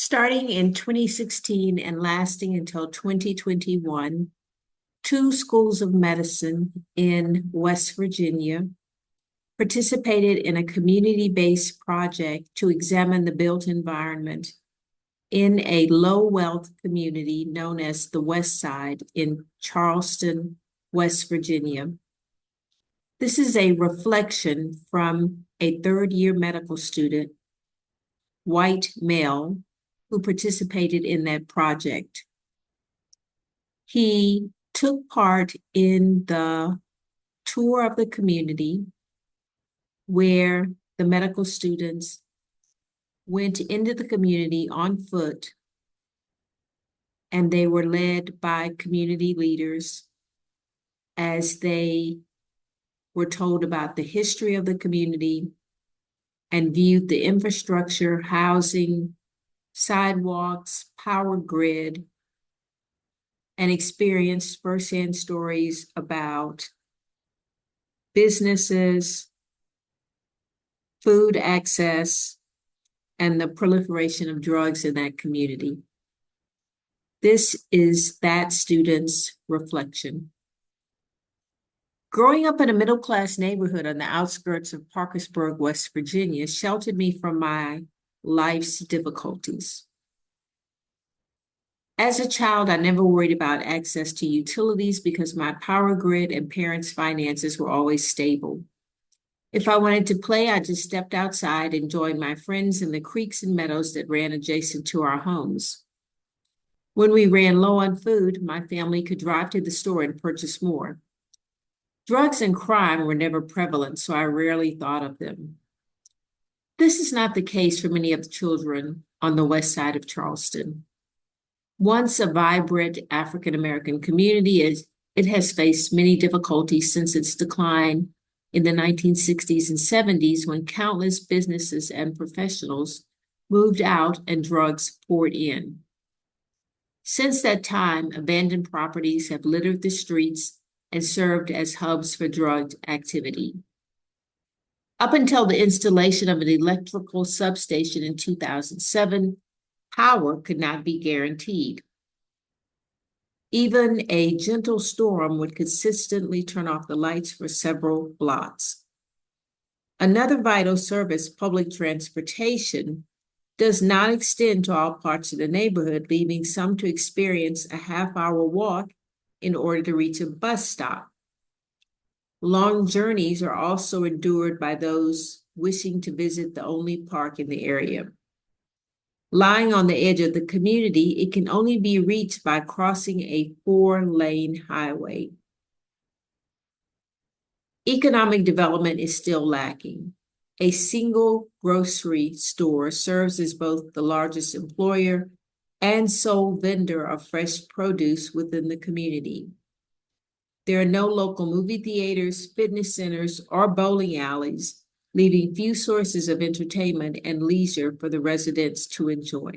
Starting in 2016 and lasting until 2021, two schools of medicine in West Virginia participated in a community-based project to examine the built environment in a low-wealth community known as the West Side in Charleston, West Virginia. This is a reflection from a third-year medical student, white male, who participated in that project. He took part in the tour of the community where the medical students went into the community on foot, and they were led by community leaders as they were told about the history of the community and viewed the infrastructure, housing, sidewalks, power grid, and experienced firsthand stories about businesses, food access, and the proliferation of drugs in that community. This is that student's reflection. Growing up in a middle-class neighborhood on the outskirts of Parkersburg, West Virginia, sheltered me from my life's difficulties. As a child, I never worried about access to utilities because my power grid and parents' finances were always stable. If I wanted to play, I just stepped outside and joined my friends in the creeks and meadows that ran adjacent to our homes. When we ran low on food, my family could drive to the store and purchase more. Drugs and crime were never prevalent, so I rarely thought of them. This is not the case for many of the children on the west side of Charleston. Once a vibrant African-American community, it has faced many difficulties since its decline in the 1960s and 70s, when countless businesses and professionals moved out and drugs poured in. Since that time, abandoned properties have littered the streets and served as hubs for drug activity. Up until the installation of an electrical substation in 2007, power could not be guaranteed. Even a gentle storm would consistently turn off the lights for several blocks. Another vital service, public transportation, does not extend to all parts of the neighborhood, leaving some to experience a half-hour walk in order to reach a bus stop. Long journeys are also endured by those wishing to visit the only park in the area. Lying on the edge of the community, it can only be reached by crossing a 4-lane highway. Economic development is still lacking. A single grocery store serves as both the largest employer and sole vendor of fresh produce within the community. There are no local movie theaters, fitness centers, or bowling alleys, leaving few sources of entertainment and leisure for the residents to enjoy.